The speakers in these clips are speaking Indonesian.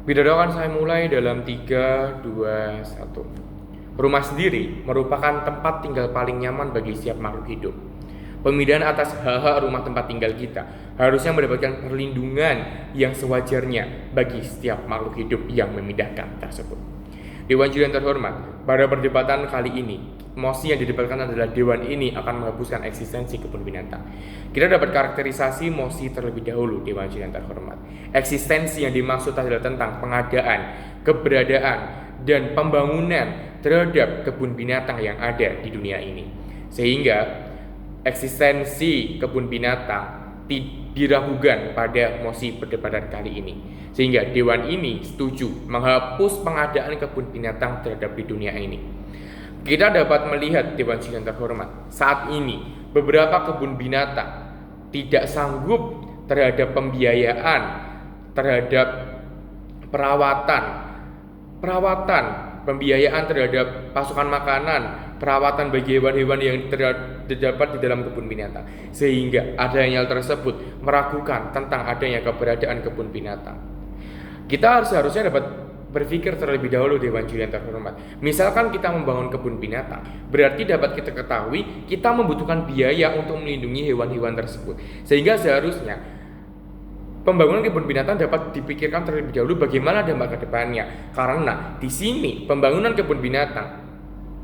Video akan saya mulai dalam 3, 2, 1. Rumah sendiri merupakan tempat tinggal paling nyaman bagi setiap makhluk hidup. Pemindahan atas hak-hak rumah tempat tinggal kita harusnya mendapatkan perlindungan yang sewajarnya bagi setiap makhluk hidup yang memindahkan tersebut. Dewan Juri yang terhormat, pada perdebatan kali ini, mosi yang didebatkan adalah Dewan ini akan menghapuskan eksistensi kebun binatang. Kita dapat karakterisasi mosi terlebih dahulu, Dewan Juri yang terhormat. Eksistensi yang dimaksud adalah tentang pengadaan, keberadaan, dan pembangunan terhadap kebun binatang yang ada di dunia ini. Sehingga eksistensi kebun binatang diragukan pada mosi perdebatan kali ini. Sehingga Dewan ini setuju menghapus pengadaan kebun binatang terhadap di dunia ini. Kita dapat melihat Dewan Juri yang terhormat, saat ini beberapa kebun binatang tidak sanggup terhadap pembiayaan, terhadap pembiayaan terhadap pasukan makanan, perawatan bagi hewan-hewan yang terdapat di dalam kebun binatang. Sehingga adanya hal tersebut meragukan tentang adanya keberadaan kebun binatang. Kita harusnya dapat berpikir terlebih dahulu, Dewan Juri yang terhormat. Misalkan kita membangun kebun binatang, berarti dapat kita ketahui kita membutuhkan biaya untuk melindungi hewan-hewan tersebut. Sehingga seharusnya pembangunan kebun binatang dapat dipikirkan terlebih dahulu bagaimana dampak ke depannya. Karena di sini pembangunan kebun binatang,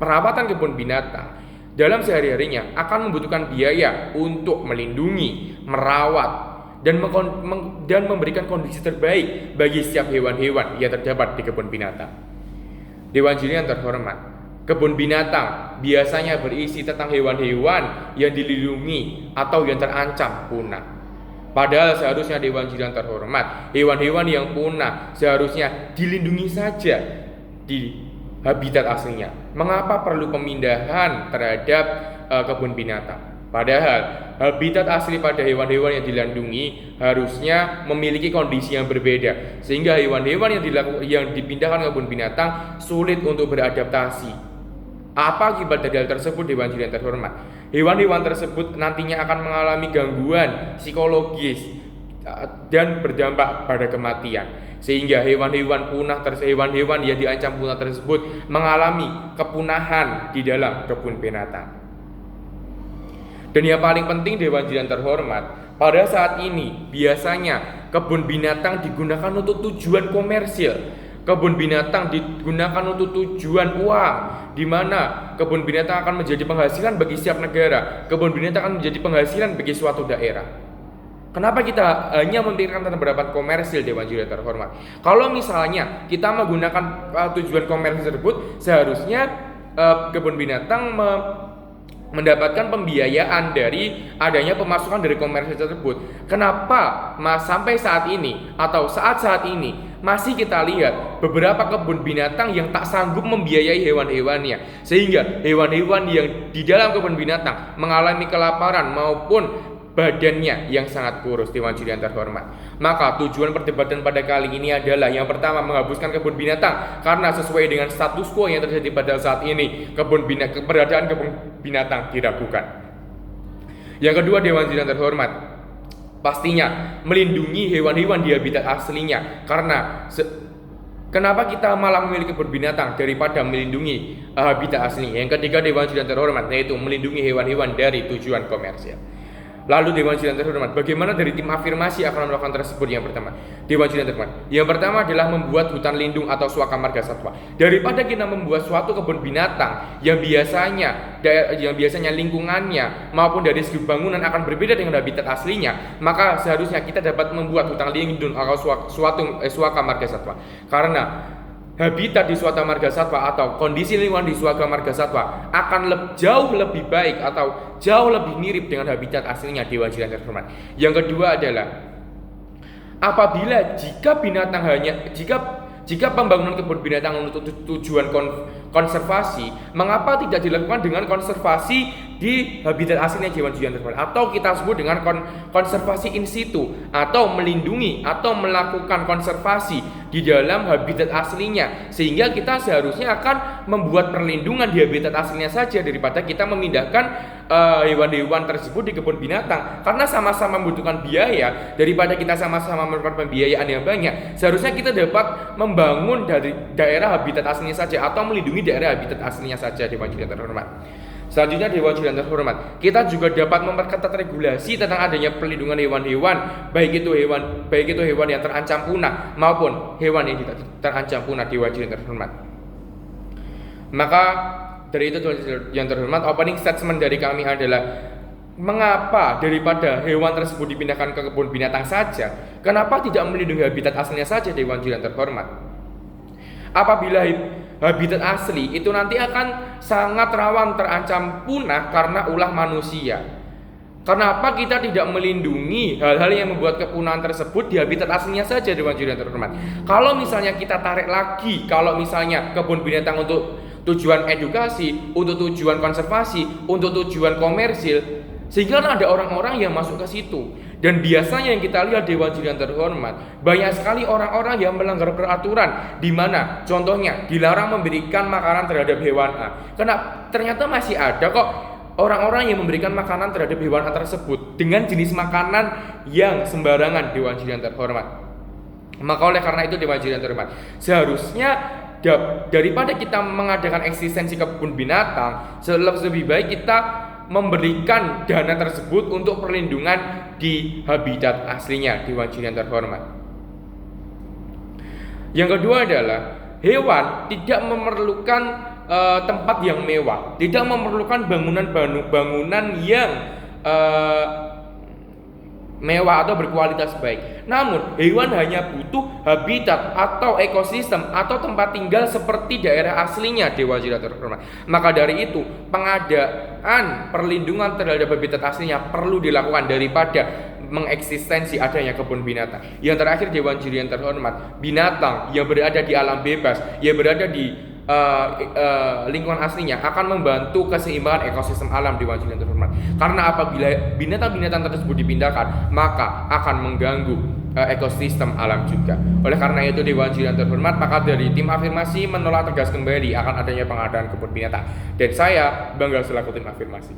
perawatan kebun binatang dalam sehari-harinya akan membutuhkan biaya untuk melindungi, merawat, dan memberikan kondisi terbaik bagi setiap hewan-hewan yang terdapat di kebun binatang. Dewan Juri yang terhormat, kebun binatang biasanya berisi tentang hewan-hewan yang dilindungi atau yang terancam punah. Padahal seharusnya Dewan Juri yang terhormat, hewan-hewan yang punah seharusnya dilindungi saja di habitat aslinya. Mengapa perlu pemindahan terhadap kebun binatang? Padahal habitat asli pada hewan-hewan yang dilindungi harusnya memiliki kondisi yang berbeda, sehingga hewan-hewan yang dipindahkan ke kebun binatang sulit untuk beradaptasi. Apa akibat dari hal tersebut, Dewan Juri yang terhormat? Hewan-hewan tersebut nantinya akan mengalami gangguan psikologis dan berdampak pada kematian, sehingga hewan-hewan yang diancam punah tersebut mengalami kepunahan di dalam kebun binatang. Dan yang paling penting, Dewan Juri yang terhormat, pada saat ini biasanya kebun binatang digunakan untuk tujuan komersil. Kebun binatang digunakan untuk tujuan uang, di mana kebun binatang akan menjadi penghasilan bagi setiap negara. Kebun binatang akan menjadi penghasilan bagi suatu daerah. Kenapa kita hanya memikirkan tentang pendapat komersil, Dewan Juri yang terhormat? Kalau misalnya kita menggunakan tujuan komersil tersebut, seharusnya kebun binatang mendapatkan pembiayaan dari adanya pemasukan dari komersil tersebut. Kenapa sampai saat ini atau saat ini masih kita lihat beberapa kebun binatang yang tak sanggup membiayai hewan-hewannya, sehingga hewan-hewan yang di dalam kebun binatang mengalami kelaparan maupun badannya yang sangat kurus, Dewan Juri yang terhormat. Maka tujuan perdebatan pada kali ini adalah yang pertama, menghapuskan kebun binatang, karena sesuai dengan status quo yang terjadi pada saat ini, keberadaan kebun binatang diragukan. Yang kedua, Dewan Juri yang terhormat, pastinya melindungi hewan-hewan di habitat aslinya. Karena kenapa kita malah memiliki kebun binatang daripada melindungi habitat asli? Yang ketiga, Dewan Juri yang terhormat, yaitu melindungi hewan-hewan dari tujuan komersial. Lalu Dewan Juri yang terhormat, bagaimana dari tim afirmasi akan melakukan tersebut? Yang pertama, Dewan Juri yang terhormat, yang pertama adalah membuat hutan lindung atau Swaka Marga Satwa. Daripada kita membuat suatu kebun binatang yang biasanya lingkungannya maupun dari segi bangunan akan berbeda dengan habitat aslinya, maka seharusnya kita dapat membuat hutan lindung atau Swaka Marga Satwa. Karena habitat di Swaka Marga Satwa atau kondisi lingkungan di Swaka Marga Satwa akan jauh lebih baik atau jauh lebih mirip dengan habitat aslinya, Dewan Juri yang terhormat. Yang kedua adalah apabila jika pembangunan kebun binatang untuk tujuan konservasi, mengapa tidak dilakukan dengan konservasi di habitat aslinya hewan-hewan terhormat, atau kita sebut dengan konservasi in situ, atau melindungi atau melakukan konservasi di dalam habitat aslinya, sehingga kita seharusnya akan membuat perlindungan di habitat aslinya saja daripada kita memindahkan hewan-hewan tersebut di kebun binatang, karena sama-sama membutuhkan biaya. Daripada kita sama-sama melakukan pembiayaan yang banyak, seharusnya kita dapat membangun dari daerah habitat aslinya saja atau melindungi daerah habitat aslinya saja, dewan-dewan terhormat. Selanjutnya, dewan-dewan terhormat, kita juga dapat memperketat regulasi tentang adanya perlindungan hewan-hewan, baik itu hewan yang terancam punah maupun hewan yang tidak terancam punah, dewan-dewan terhormat. Maka dari itu, yang terhormat, opening statement dari kami adalah mengapa daripada hewan tersebut dipindahkan ke kebun binatang saja, kenapa tidak melindungi habitat aslinya saja, dewan-dewan terhormat? Apabila habitat asli itu nanti akan sangat rawan terancam punah karena ulah manusia. Kenapa kita tidak melindungi hal-hal yang membuat kepunahan tersebut di habitat aslinya saja, dewan-dewan terhormat? Kalau misalnya kita tarik lagi, kalau misalnya kebun binatang untuk tujuan edukasi, untuk tujuan konservasi, untuk tujuan komersil, sehingga ada orang-orang yang masuk ke situ. Dan biasanya yang kita lihat, dewan-dewan terhormat, banyak sekali orang-orang yang melanggar peraturan, di mana contohnya dilarang memberikan makanan terhadap hewan A. Karena ternyata masih ada kok orang-orang yang memberikan makanan terhadap hewan A tersebut dengan jenis makanan yang sembarangan, dewan-dewan terhormat. Maka oleh karena itu, dewan-dewan terhormat, seharusnya daripada kita mengadakan eksistensi kebun binatang, lebih baik kita memberikan dana tersebut untuk perlindungan di habitat aslinya, dewan-dewan terhormat. Yang kedua adalah hewan tidak memerlukan tempat yang mewah, tidak memerlukan bangunan yang mewah atau berkualitas baik. Namun hewan hanya butuh habitat atau ekosistem atau tempat tinggal seperti daerah aslinya, dewan-dewan terhormat. Maka dari itu, pengadaan perlindungan terhadap habitat aslinya perlu dilakukan daripada mengeksistensi adanya kebun binatang. Yang terakhir, dewan-dewan terhormat, binatang yang berada di alam bebas, yang berada di lingkungan aslinya akan membantu keseimbangan ekosistem alam, dewan-dewan terhormat. Karena apabila binatang-binatang tersebut dipindahkan, maka akan mengganggu ekosistem alam juga. Oleh karena itu, dewan-dewan terhormat, maka dari tim afirmasi menolak tegas kembali akan adanya pengadaan kebun binatang. Dan saya bangga selaku tim afirmasi.